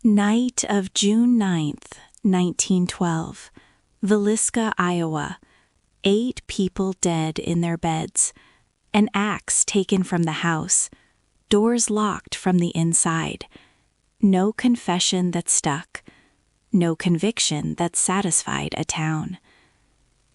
Night of June 9th, 1912. Villisca, Iowa. 8 people dead in their beds. An axe taken from the house. Doors locked from the inside. No confession that stuck. No conviction that satisfied a town.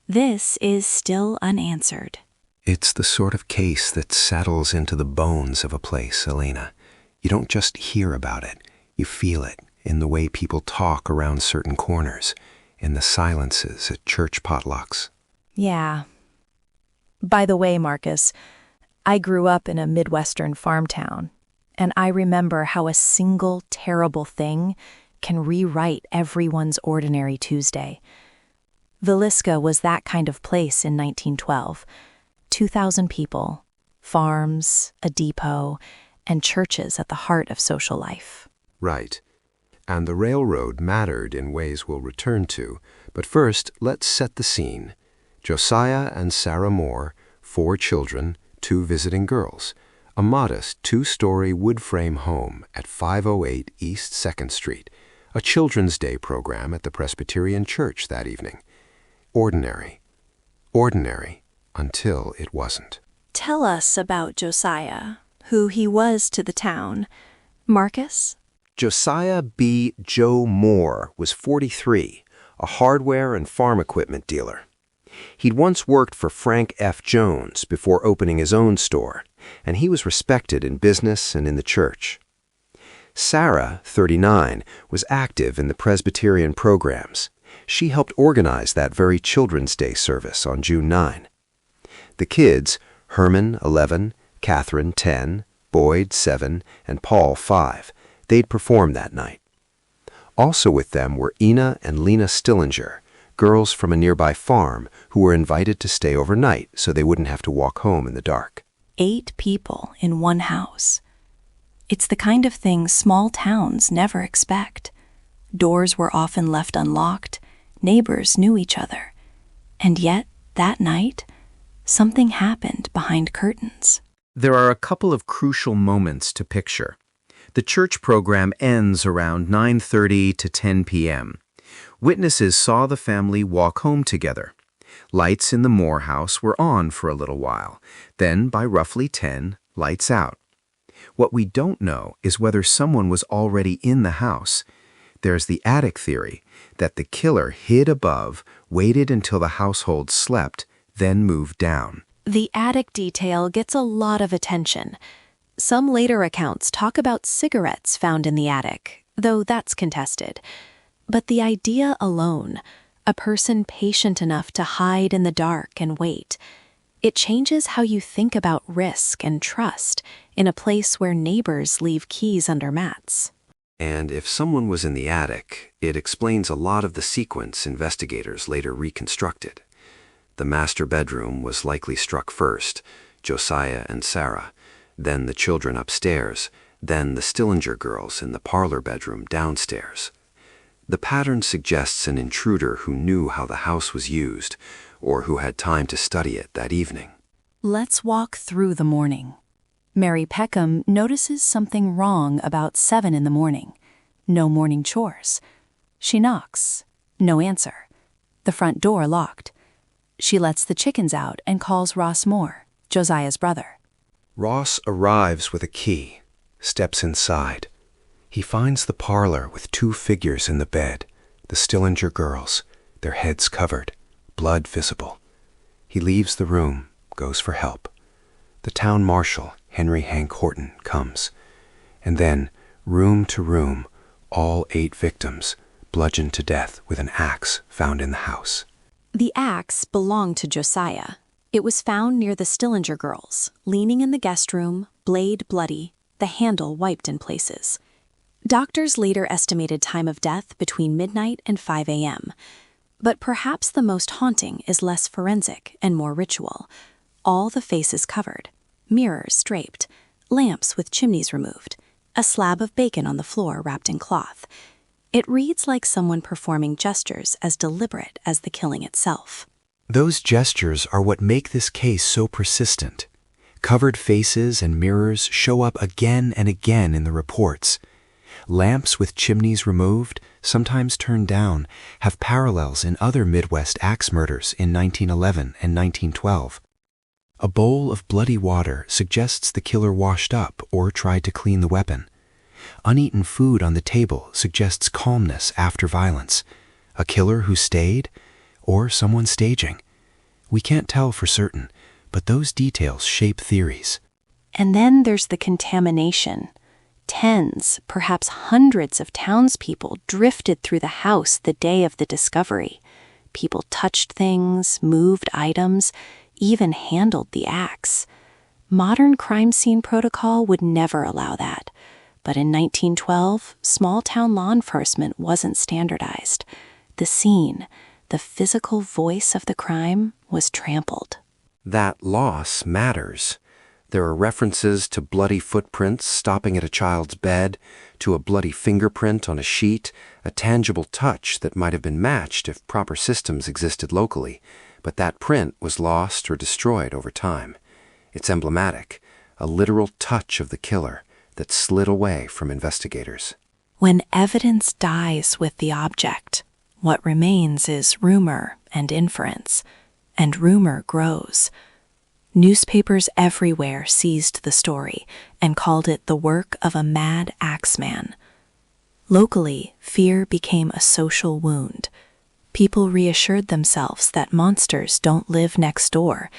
This is Still Unanswered. It's the sort of case that settles into the bones of a place, Elena. You don't just hear about it. You feel it in the way people talk around certain corners, in the silences at church potlucks. Yeah. By the way, Marcus, I grew up in a Midwestern farm town, and I remember how a single terrible thing can rewrite everyone's ordinary Tuesday. Villisca was that kind of place in 1912. 2,000 people, farms, a depot, and churches at the heart of social life. Right. And the railroad mattered in ways we'll return to. But first, let's set the scene. Josiah and Sarah Moore, 4 children, 2 visiting girls. A modest 2-story wood frame home at 508 East 2nd Street. A Children's Day program at the Presbyterian Church that evening. Ordinary. Ordinary until it wasn't. Tell us about Josiah, who he was to the town. Marcus? Josiah B. Joe Moore was 43, a hardware and farm equipment dealer. He'd once worked for Frank F. Jones before opening his own store, and he was respected in business and in the church. Sarah, 39, was active in the Presbyterian programs. She helped organize that very Children's Day service on June 9. The kids, Herman, 11, Catherine, 10, Boyd, 7, and Paul, 5, they'd perform that night. Also with them were Ina and Lena Stillinger, girls from a nearby farm who were invited to stay overnight so they wouldn't have to walk home in the dark. 8 people in one house. It's the kind of thing small towns never expect. Doors were often left unlocked, neighbors knew each other. And yet, that night, something happened behind curtains. There are a couple of crucial moments to picture. The church program ends around 9:30 to 10 p.m. Witnesses saw the family walk home together. Lights in the Moore house were on for a little while. Then, by roughly 10, lights out. What we don't know is whether someone was already in the house. There's the attic theory that the killer hid above, waited until the household slept, then moved down. The attic detail gets a lot of attention. Some later accounts talk about cigarettes found in the attic, though that's contested. But the idea alone, a person patient enough to hide in the dark and wait, it changes how you think about risk and trust in a place where neighbors leave keys under mats. And if someone was in the attic, it explains a lot of the sequence investigators later reconstructed. The master bedroom was likely struck first, Josiah and Sarah, then the children upstairs, then the Stillinger girls in the parlor bedroom downstairs. The pattern suggests an intruder who knew how the house was used, or who had time to study it that evening. Let's walk through the morning. Mary Peckham notices something wrong about 7 in the morning. No morning chores. She knocks. No answer. The front door locked. She lets the chickens out and calls Ross Moore, Josiah's brother. Ross arrives with a key, steps inside. He finds the parlor with 2 figures in the bed, the Stillinger girls, their heads covered, blood visible. He leaves the room, goes for help. The town marshal, Henry Hank Horton, comes. And then, room to room, all 8 victims, bludgeoned to death with an axe found in the house. The axe belonged to Josiah. It was found near the Stillinger girls, leaning in the guest room, blade bloody, the handle wiped in places. Doctors later estimated time of death between midnight and 5 a.m. But perhaps the most haunting is less forensic and more ritual. All the faces covered, mirrors draped, lamps with chimneys removed, a slab of bacon on the floor wrapped in cloth. It reads like someone performing gestures as deliberate as the killing itself. Those gestures are what make this case so persistent. Covered faces and mirrors show up again and again in the reports. Lamps with chimneys removed, sometimes turned down, have parallels in other Midwest axe murders in 1911 and 1912. A bowl of bloody water suggests the killer washed up or tried to clean the weapon. Uneaten food on the table suggests calmness after violence. A killer who stayed, or someone staging. We can't tell for certain, but those details shape theories. And then there's the contamination. Tens, perhaps hundreds of townspeople drifted through the house the day of the discovery. People touched things, moved items, even handled the axe. Modern crime scene protocol would never allow that. But in 1912, small-town law enforcement wasn't standardized. The scene, the physical voice of the crime, was trampled. That loss matters. There are references to bloody footprints stopping at a child's bed, to a bloody fingerprint on a sheet, a tangible touch that might have been matched if proper systems existed locally, but that print was lost or destroyed over time. It's emblematic, a literal touch of the killer that slid away from investigators. When evidence dies with the object, what remains is rumor and inference, and rumor grows. Newspapers everywhere seized the story and called it the work of a mad axeman. Locally, fear became a social wound. People reassured themselves that monsters don't live next door,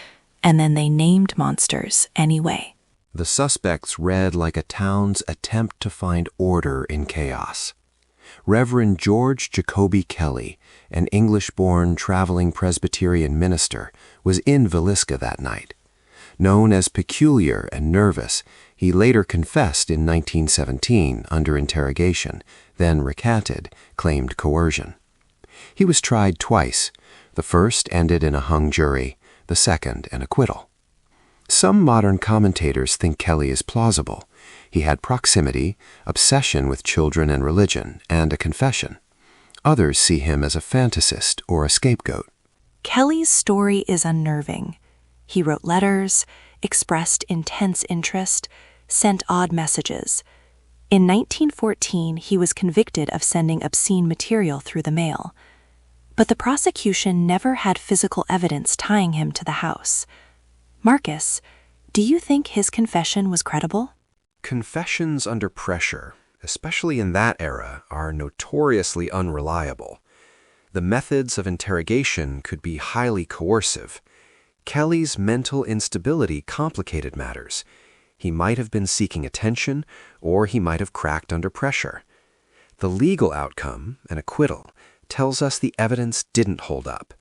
and then they named monsters anyway. The suspects read like a town's attempt to find order in chaos. Reverend George Kelly, an English-born traveling Presbyterian minister, was in Villisca that night. Known as peculiar and nervous, he later confessed in 1917 under interrogation, then recanted, claimed coercion. He was tried twice. The first ended in a hung jury, the second an acquittal. Some modern commentators think Kelly is plausible. He had proximity, obsession with children and religion, and a confession. Others see him as a fantasist or a scapegoat. Kelly's story is unnerving. He wrote letters, expressed intense interest, sent odd messages. In 1914, he was convicted of sending obscene material through the mail. But the prosecution never had physical evidence tying him to the house. Marcus, do you think his confession was credible? Confessions under pressure, especially in that era, are notoriously unreliable. The methods of interrogation could be highly coercive. Kelly's mental instability complicated matters. He might have been seeking attention, or he might have cracked under pressure. The legal outcome, an acquittal, tells us the evidence didn't hold up.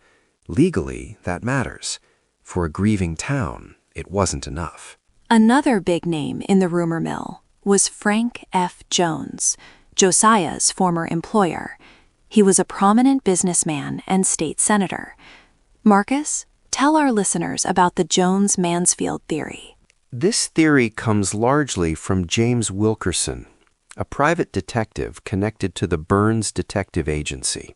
Legally, that matters. For a grieving town, it wasn't enough. Another big name in the rumor mill was Frank F. Jones, Josiah's former employer. He was a prominent businessman and state senator. Marcus, tell our listeners about the Jones-Mansfield theory. This theory comes largely from James Wilkerson, a private detective connected to the Burns Detective Agency.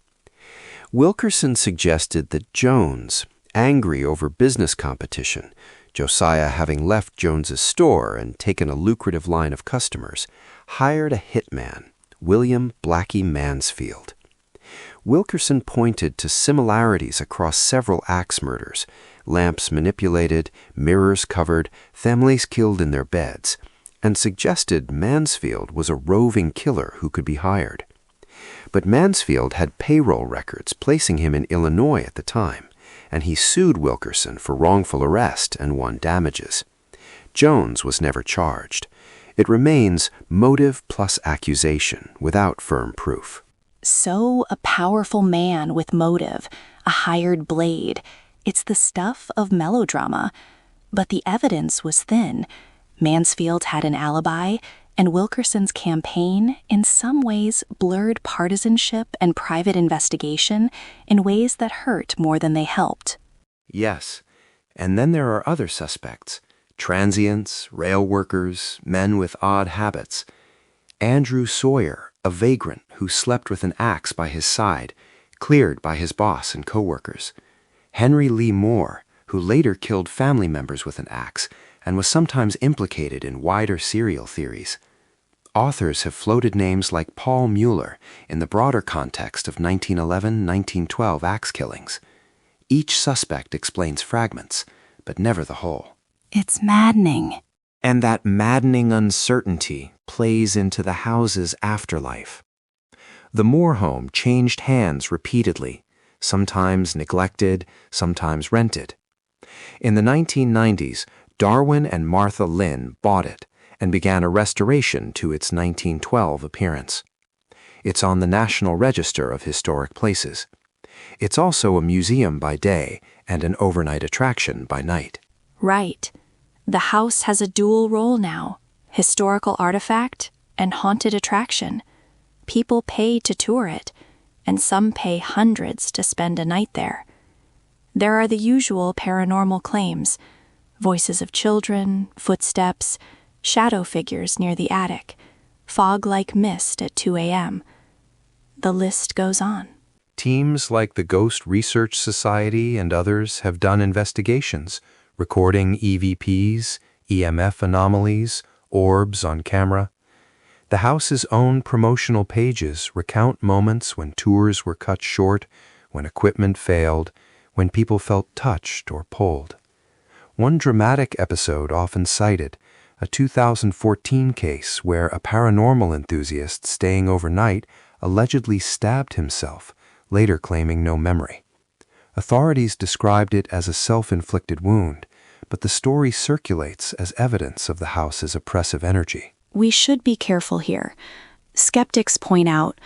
Wilkerson suggested that Jones, angry over business competition, Josiah having left Jones's store and taken a lucrative line of customers, hired a hitman, William Blackie Mansfield. Wilkerson pointed to similarities across several axe murders: lamps manipulated, mirrors covered, families killed in their beds, and suggested Mansfield was a roving killer who could be hired. But Mansfield had payroll records placing him in Illinois at the time, and he sued Wilkerson for wrongful arrest and won damages. Jones was never charged. It remains motive plus accusation without firm proof. So a powerful man with motive, a hired blade. It's the stuff of melodrama. But the evidence was thin. Mansfield had an alibi, and Wilkerson's campaign, in some ways, blurred partisanship and private investigation in ways that hurt more than they helped. Yes, and then there are other suspects: transients, rail workers, men with odd habits. Andrew Sawyer, a vagrant who slept with an axe by his side, cleared by his boss and coworkers. Henry Lee Moore, who later killed family members with an axe and was sometimes implicated in wider serial theories. authors have floated names like Paul Mueller in the broader context of 1911-1912 axe killings. Each suspect explains fragments, but never the whole. It's maddening. And that maddening uncertainty plays into the house's afterlife. The Moore home changed hands repeatedly, sometimes neglected, sometimes rented. In the 1990s, Darwin and Martha Lynn bought it and began a restoration to its 1912 appearance. It's on the National Register of Historic Places. It's also a museum by day and an overnight attraction by night. Right. The house has a dual role now, historical artifact and haunted attraction. People pay to tour it, and some pay hundreds to spend a night there. There are the usual paranormal claims: voices of children, footsteps, shadow figures near the attic, fog-like mist at 2 a.m. The list goes on. Teams like the Ghost Research Society and others have done investigations, recording EVPs, EMF anomalies, orbs on camera. The house's own promotional pages recount moments when tours were cut short, when equipment failed, when people felt touched or pulled. One dramatic episode often cited, a 2014 case where a paranormal enthusiast staying overnight allegedly stabbed himself, later claiming no memory. Authorities described it as a self-inflicted wound, but the story circulates as evidence of the house's oppressive energy. We should be careful here. Skeptics point out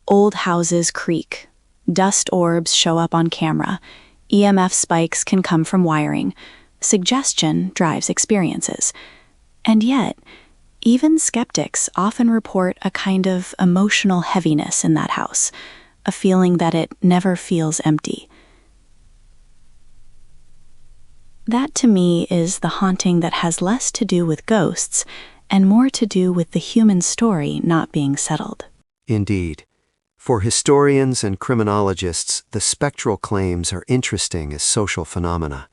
old houses creak, dust orbs show up on camera, EMF spikes can come from wiring, suggestion drives experiences. And yet, even skeptics often report a kind of emotional heaviness in that house, a feeling that it never feels empty. That, to me, is the haunting that has less to do with ghosts and more to do with the human story not being settled. Indeed. For historians and criminologists, the spectral claims are interesting as social phenomena.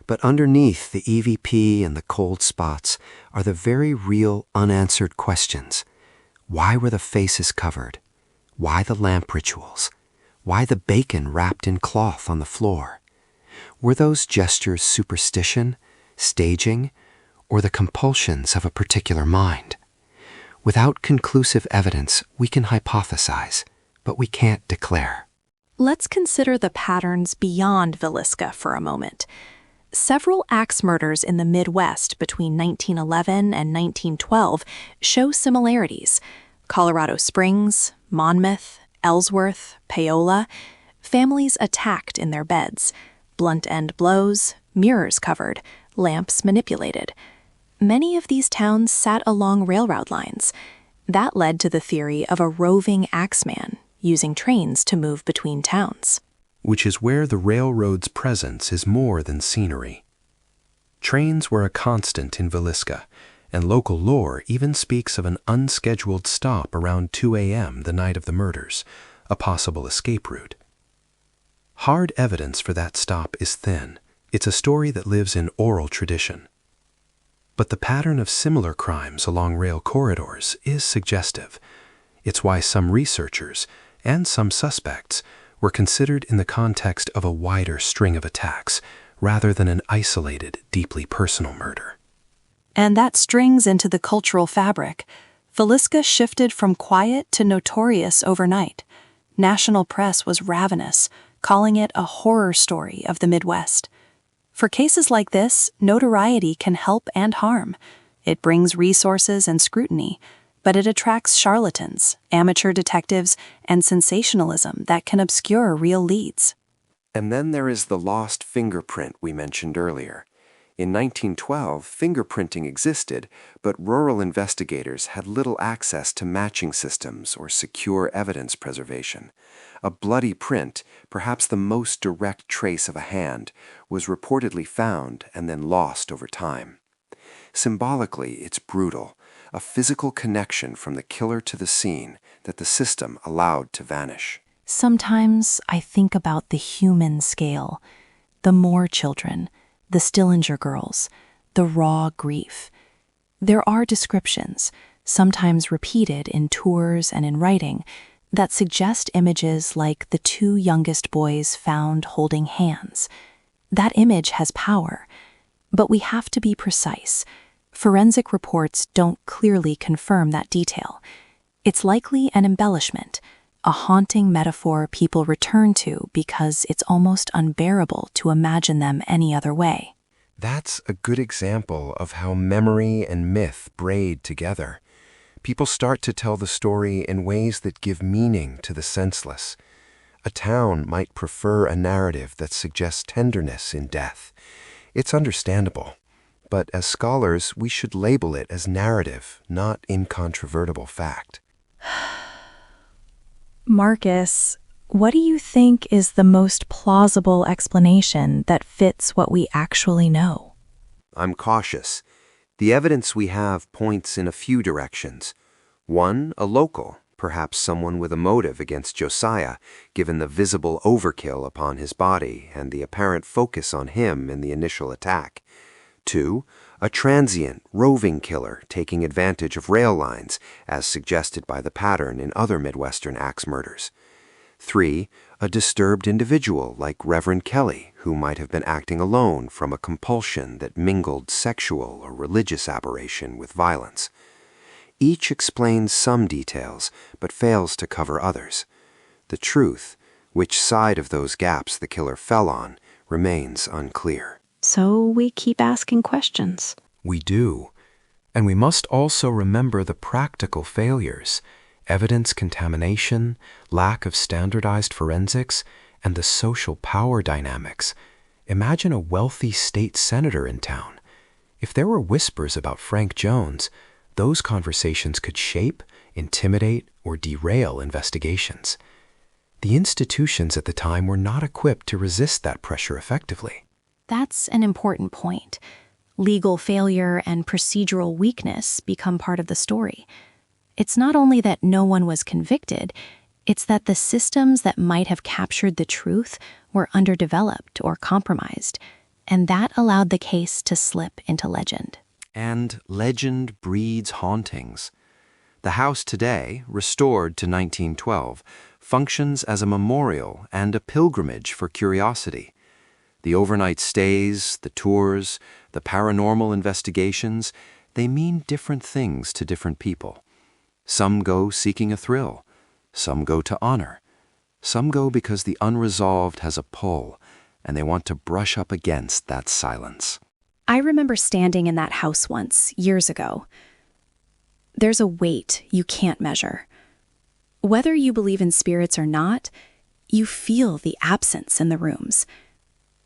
But underneath the EVP and the cold spots are the very real unanswered questions. Why were the faces covered? Why the lamp rituals? Why the bacon wrapped in cloth on the floor? Were those gestures superstition, staging, or the compulsions of a particular mind? Without conclusive evidence, we can hypothesize, but we can't declare. Let's consider the patterns beyond Villisca for a moment. Several axe murders in the Midwest between 1911 and 1912 show similarities. Colorado Springs, Monmouth, Ellsworth, Paola, families attacked in their beds, blunt-end blows, mirrors covered, lamps manipulated. Many of these towns sat along railroad lines. That led to the theory of a roving axeman using trains to move between towns. Which is where the railroad's presence is more than scenery. Trains were a constant in Villisca, and local lore even speaks of an unscheduled stop around 2 a.m. the night of the murders, a possible escape route. Hard evidence for that stop is thin. It's a story that lives in oral tradition. But the pattern of similar crimes along rail corridors is suggestive. It's why some researchers, and some suspects, were considered in the context of a wider string of attacks, rather than an isolated, deeply personal murder. And that strings into the cultural fabric. Villisca shifted from quiet to notorious overnight. National press was ravenous, calling it a horror story of the Midwest. For cases like this, notoriety can help and harm. It brings resources and scrutiny, but it attracts charlatans, amateur detectives, and sensationalism that can obscure real leads. And then there is the lost fingerprint we mentioned earlier. In 1912, fingerprinting existed, but rural investigators had little access to matching systems or secure evidence preservation. A bloody print, perhaps the most direct trace of a hand, was reportedly found and then lost over time. Symbolically, it's brutal, a physical connection from the killer to the scene that the system allowed to vanish. Sometimes I think about the human scale, the Moore children, the Stillinger girls, the raw grief. There are descriptions, sometimes repeated in tours and in writing, that suggest images like the two youngest boys found holding hands. That image has power, but we have to be precise. Forensic reports don't clearly confirm that detail. It's likely an embellishment, a haunting metaphor people return to because it's almost unbearable to imagine them any other way. That's a good example of how memory and myth braid together. People start to tell the story in ways that give meaning to the senseless. A town might prefer a narrative that suggests tenderness in death. It's understandable, but as scholars, we should label it as narrative, not incontrovertible fact. Marcus, what do you think is the most plausible explanation that fits what we actually know? I'm cautious. The evidence we have points in a few directions. One, a local, perhaps someone with a motive against Josiah, given the visible overkill upon his body and the apparent focus on him in the initial attack. Two, a transient, roving killer taking advantage of rail lines, as suggested by the pattern in other Midwestern axe murders. Three, a disturbed individual like Reverend Kelly, who might have been acting alone from a compulsion that mingled sexual or religious aberration with violence. Each explains some details, but fails to cover others. The truth, which side of those gaps the killer fell on, remains unclear. So we keep asking questions. We do. And we must also remember the practical failures: evidence contamination, lack of standardized forensics, and the social power dynamics. Imagine a wealthy state senator in town. If there were whispers about Frank Jones, those conversations could shape, intimidate, or derail investigations. The institutions at the time were not equipped to resist that pressure effectively. That's an important point. Legal failure and procedural weakness become part of the story. It's not only that no one was convicted, it's that the systems that might have captured the truth were underdeveloped or compromised, and that allowed the case to slip into legend. And legend breeds hauntings. The house today, restored to 1912, functions as a memorial and a pilgrimage for curiosity. The overnight stays, the tours, the paranormal investigations, they mean different things to different people. Some go seeking a thrill. Some go to honor. Some go because the unresolved has a pull, and they want to brush up against that silence. I remember standing in that house once, years ago. There's a weight you can't measure. Whether you believe in spirits or not, you feel the absence in the rooms.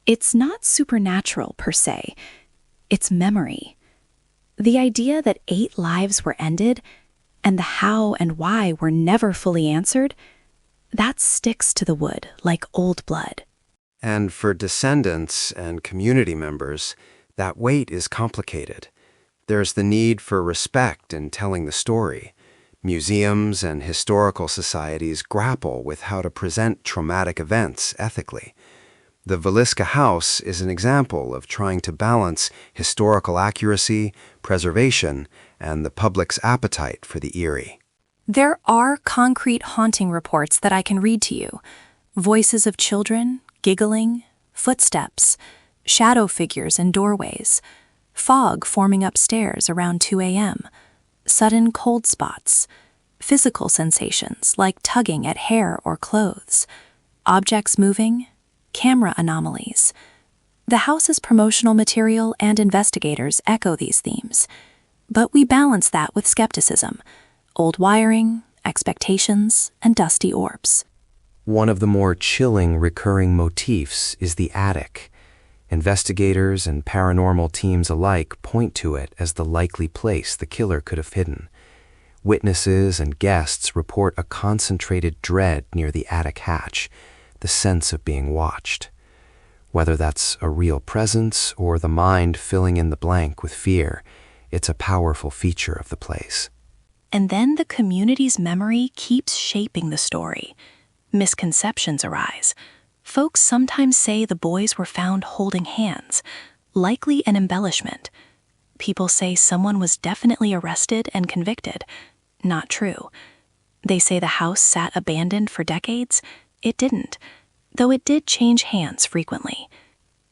It's not supernatural per se. It's memory. The idea that 8 lives were ended and the how and why were never fully answered, that sticks to the wood like old blood. And for descendants and community members, that weight is complicated. There's the need for respect in telling the story. Museums and historical societies grapple with how to present traumatic events ethically. The Villisca house is an example of trying to balance historical accuracy, preservation, and the public's appetite for the eerie. There are concrete haunting reports that I can read to you. Voices of children, giggling, footsteps, shadow figures in doorways, fog forming upstairs around 2 a.m., sudden cold spots, physical sensations like tugging at hair or clothes, objects moving, camera anomalies. The house's promotional material and investigators echo these themes, but we balance that with skepticism, old wiring, expectations, and dusty orbs. One of the more chilling recurring motifs is the attic. Investigators and paranormal teams alike point to it as the likely place the killer could have hidden. Witnesses and guests report a concentrated dread near the attic hatch, the sense of being watched. Whether that's a real presence or the mind filling in the blank with fear, it's a powerful feature of the place. And then the community's memory keeps shaping the story. Misconceptions arise. Folks sometimes say the boys were found holding hands, likely an embellishment. People say someone was definitely arrested and convicted. Not true. They say the house sat abandoned for decades. It didn't, though it did change hands frequently.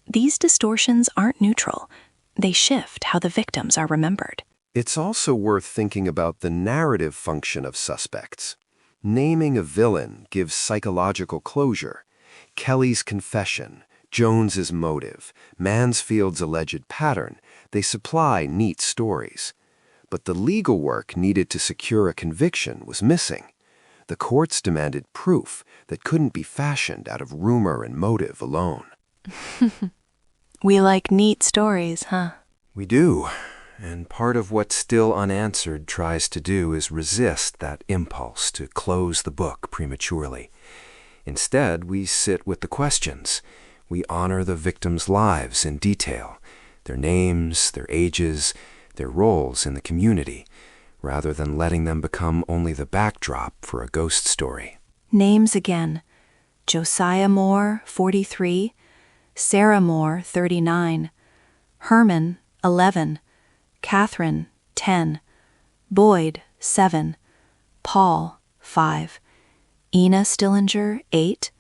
These distortions aren't neutral. They shift how the victims are remembered. It's also worth thinking about the narrative function of suspects. Naming a villain gives psychological closure. Kelly's confession, Jones's motive, Mansfield's alleged pattern, they supply neat stories. But the legal work needed to secure a conviction was missing. The courts demanded proof that couldn't be fashioned out of rumor and motive alone. We like neat stories, huh? We do. And part of what Still Unanswered tries to do is resist that impulse to close the book prematurely. Instead, we sit with the questions. We honor the victims' lives in detail, their names, their ages, their roles in the community, rather than letting them become only the backdrop for a ghost story. Names again. Josiah Moore, 43. Sarah Moore, 39. Herman, 11. Catherine, 10. Boyd, 7. Paul, 5. Ina Stillinger, 8.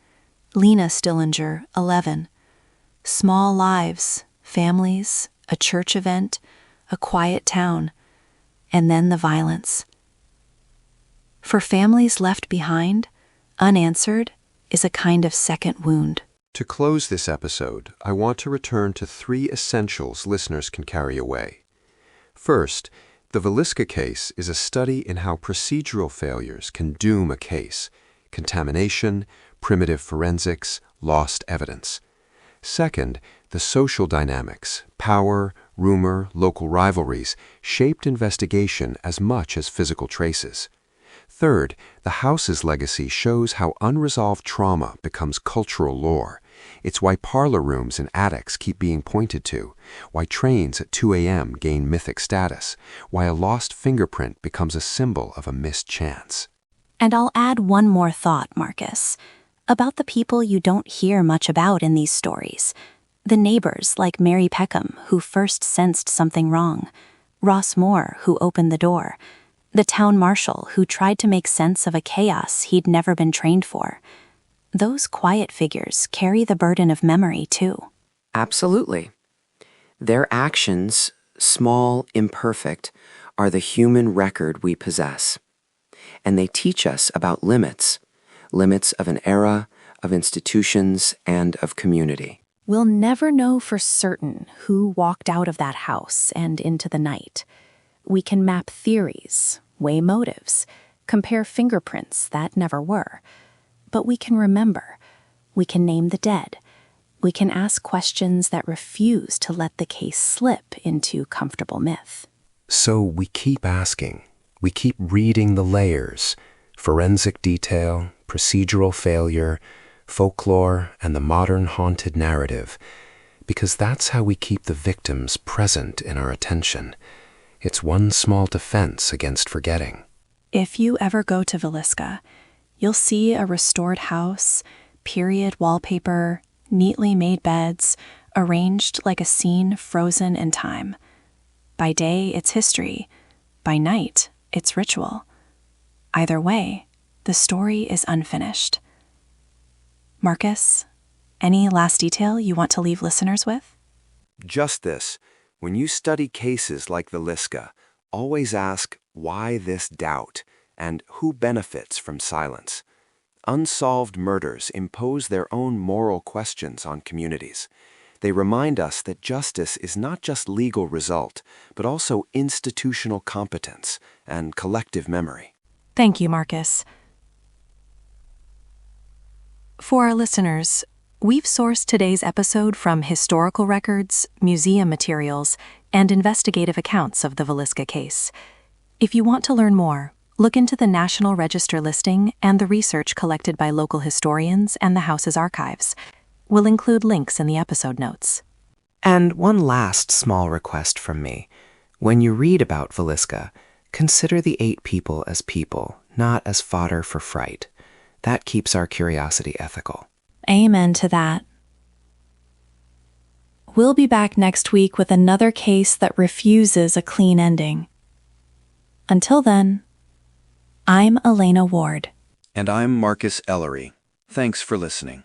Lena Stillinger, 11. Small lives, families, a church event, a quiet town, and then the violence. For families left behind, unanswered is a kind of second wound. To close this episode, I want to return to 3 essentials listeners can carry away. First, the Villisca case is a study in how procedural failures can doom a case: contamination, primitive forensics, lost evidence. Second, the social dynamics, power, rumor, local rivalries, shaped investigation as much as physical traces. Third, the house's legacy shows how unresolved trauma becomes cultural lore. It's why parlor rooms and attics keep being pointed to, why trains at 2 a.m. gain mythic status, why a lost fingerprint becomes a symbol of a missed chance. And I'll add one more thought, Marcus, about the people you don't hear much about in these stories. The neighbors like Mary Peckham, who first sensed something wrong, Ross Moore, who opened the door, the town marshal who tried to make sense of a chaos he'd never been trained for. Those quiet figures carry the burden of memory, too. Absolutely. Their actions, small, imperfect, are the human record we possess. And they teach us about limits of an era, of institutions, and of community. We'll never know for certain who walked out of that house and into the night. We can map theories, weigh motives, compare fingerprints that never were. But we can remember. We can name the dead. We can ask questions that refuse to let the case slip into comfortable myth. So we keep asking. We keep reading the layers: forensic detail, procedural failure, folklore, and the modern haunted narrative, because that's how we keep the victims present in our attention. It's one small defense against forgetting. If you ever go to Villisca, you'll see a restored house, period wallpaper, neatly made beds, arranged like a scene frozen in time. By day, it's history. By night, it's ritual. Either way, the story is unfinished. Marcus, any last detail you want to leave listeners with? Just this: when you study cases like Villisca, always ask, why this doubt? And who benefits from silence? Unsolved murders impose their own moral questions on communities. They remind us that justice is not just legal result, but also institutional competence and collective memory. Thank you, Marcus. For our listeners, we've sourced today's episode from historical records, museum materials, and investigative accounts of the Villisca case. If you want to learn more, look into the National Register listing and the research collected by local historians and the house's archives. We'll include links in the episode notes. And one last small request from me. When you read about Villisca, consider the 8 people as people, not as fodder for fright. That keeps our curiosity ethical. Amen to that. We'll be back next week with another case that refuses a clean ending. Until then, I'm Elena Ward. And I'm Marcus Ellery. Thanks for listening.